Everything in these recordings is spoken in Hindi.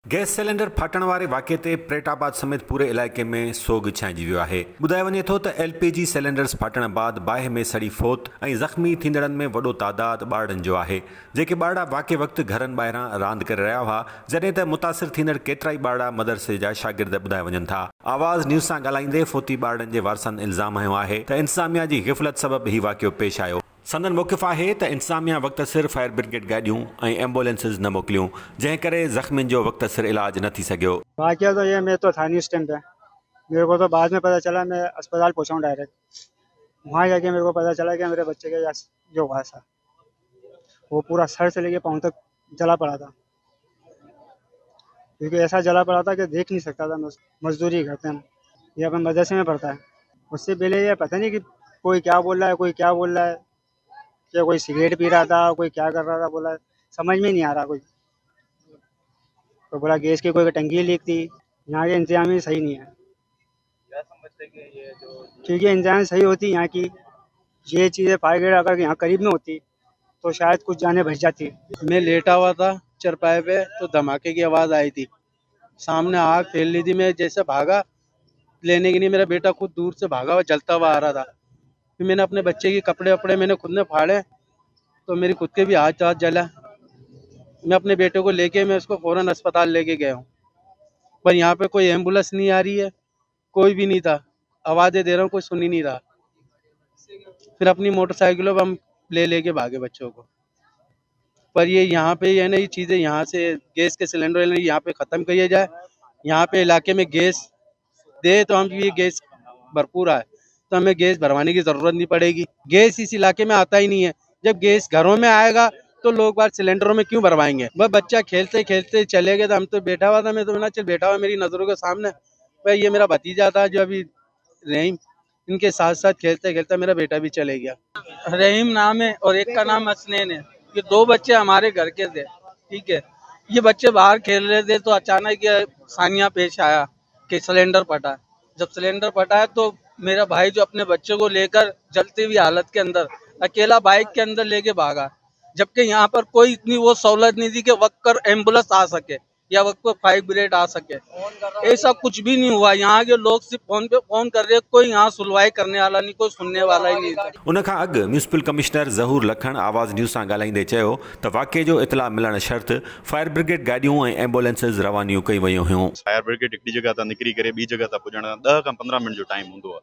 गैस सिलेंडर फाटण वारे वाक़े ते प्रेटाबाद समेत पूरे इलाइक़े में सोग छाइजी वियो आहे। ॿुधायो वञे थो त LPG सिलेंडर्स फाटण बाद बाहि में सड़ी फोत ऐं ज़ख़्मी थींदड़नि में वॾो तादादु ॿारनि जो आहे, जेके ॿारड़ा वाक़े वक़्तु घरनि ॿाहिरां रांदि करे रहिया हुआ, जॾहिं त मुतासिर थींदड़ केतिराई ॿारड़ा मदरसे जा शागिर्द ॿुधाए वञनि था। आवाज़ न्यूज़ सां ॻाल्हाईंदे फोती ॿारड़नि जे वारसनि इल्ज़ाम हयो आहे त इंतिज़ामिया जी ग़िफ़लत सबबि हीउ वाक़ियो पेश आयो। संदन मौक़िफ़ आहे त इंतिज़ामिया वक़्त सिर फायर ब्रिगेड गाॾियूं ऐं एम्बुलेंसिस न मोकिलियूं, जंहिं करे ज़ख़्मियुनि जो वक़्त सिर इलाज न थी सघियो। वाक़िया तो ये मैं तो था नहीं उस टाइम पे, मेरे को तो बाद में पता चला। मैं अस्पताल पहुंचा हूँ डायरेक्ट। वहाँ जाके मेरे को पता चला कि मेरे बच्चे के जो हुआ था वो पूरा सर से लेके पाँव तक जला पड़ा था, क्योंकि ऐसा जला पड़ा था कि देख नहीं सकता था। मजदूरी करते हैं, ये अपन मदरसे में पढ़ता है। उससे पहले ये पता नहीं कि कोई क्या बोल रहा है, कोई क्या बोल रहा है, कि कोई सिगरेट पी रहा था, कोई क्या कर रहा था, बोला समझ में नहीं आ रहा। कोई तो बोला गैस की कोई टंकी लीक थी। यहाँ के इंतजाम ही सही नहीं है। क्या समझते कि ये जो क्योंकि इंतजाम सही होती यहाँ की, ये चीज़ें फायर ब्रिगेड अगर यहाँ करीब में होती तो शायद कुछ जाने बच जाती। मैं लेटा हुआ था चरपाए पे, तो धमाके की आवाज़ आई थी, सामने आग फैल रही थी। मैं जैसे भागा लेने के लिए, मेरा बेटा खुद दूर से भागा हुआ जलता हुआ आ रहा था। फिर मैंने अपने बच्चे के कपड़े वपड़े मैंने खुद ने फाड़े, तो मेरी खुद के भी हाथ जला। मैं अपने बेटे को लेके मैं उसको फौरन अस्पताल लेके गया हूँ, पर यहाँ पे कोई एम्बुलेंस नहीं आ रही है, कोई भी नहीं था। आवाज़ें दे रहा हूँ, कोई सुन ही नहीं रहा। फिर अपनी मोटरसाइकिलों पर हम लेके भागे बच्चों को। पर ये यहाँ पे ये ना, ये चीज़ें यहाँ से गैस के सिलेंडर यहाँ पे ख़त्म किया जाए। यहाँ पे इलाके में गैस दे तो हम ये गैस भरपूर आए तो हमें गैस भरवाने की ज़रूरत नहीं पड़ेगी। गैस इस इलाके में आता ही नहीं है। जब गैस घरों में आएगा तो लोग बाहर सिलेंडरों में क्यों भरवाएंगे। वह बच्चा खेलते खेलते चले गए, तो हम तो बैठा हुआ था, मैं तो ना चल बैठा हुआ मेरी नज़रों के सामने। भाई ये मेरा भतीजा था जो अभी रहीम, इनके साथ साथ खेलते खेलते मेरा बेटा भी चले गया। रहीम नाम है और एक का नाम हसनैन है। ये दो बच्चे हमारे घर के थे, ठीक है। ये बच्चे बाहर खेल रहे थे तो अचानक ये सानिया पेश आया कि सिलेंडर फटा है। जब सिलेंडर फटा है तो मेरा भाई जो अपने बच्चे को लेकर जलती हुई हालत के अंदर अकेला बाइक के अंदर लेके भागा, जबकि यहाँ पर कोई इतनी वो सहूलत नहीं थी कि वक्त पर एम्बुलेंस आ सके या वक्त पर फायर ब्रिगेड आ सके। ऐसा कुछ भी नहीं हुआ। यहाँ के लोग सिर्फ फोन पे फोन कर रहे, कोई यहाँ सुनवाई करने वाला नहीं, कोई सुनने वाला ही नहीं था। उन खां अॻु म्यूनिसिपल कमिश्नर ज़हूर लखण आवाज़ न्यूज़ सां ॻाल्हाईंदे चयो त वाक़े जो इतला मिलण शर्त फायर ब्रिगेड गाॾियूं ऐं एम्बुलेंसिस रवानियूं कई वयूं हुयूं। फायर ब्रिगेड हिकिड़ी जॻह तां निकिरी करे ॿी जॻह तां पुॼण 10 खां 15 मिनट जो टाइम हूंदो आहे।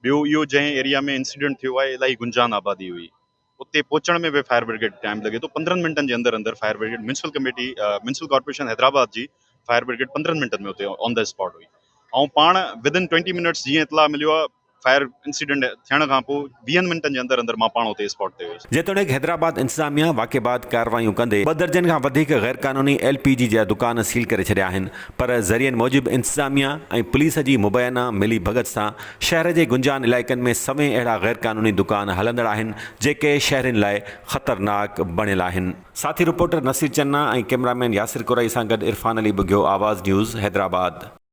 ॿियो इहो जंहिं एरिया में इंसिडेंट थियो आहे इलाही गुंजान आबादी हुई, उते पहुचण में भी फायर ब्रिगेड टाइम लॻे थो। 15 मिनटनि जे अंदर अंदर fire brigade municipal corporation Hyderabad जी फायर ब्रिगेड 15 मिनटनि में उते ऑन द स्पॉट हुई। ऐं पाण विदिन 20 मिनट्स जीअं इतला मिलियो आहे फायर इंसिडेंट थियण खां पोइ 20 मिनटनि जे अंदर अंदर मां पाण उते स्पॉट ते हुयुसि। जेतोणीकि हैदराबाद इंतिज़ामिया वाक़े बाद कार्रवाइयूं कंदे 2 दर्जन खां वधीक गैर क़ानूनी LPG जा दुकान सील करे छॾिया आहिनि, पर ज़रियनि मूजिबि इंतिज़ामिया ऐं पुलिस जी मुबैना मिली भगत सां शहर जे गुंजान इलाइक़नि में सवें अहिड़ा गैर क़ानूनी दुकान हलंदड़ आहिनि जेके शहरनि लाइ ख़तरनाक बणियल आहिनि। साथी रिपोर्टर नसीर चन्ना ऐं कैमरामैन यासिर कुरई सां गॾु इरफान अली बुघियो, आवाज़ न्यूज़, हैदराबाद।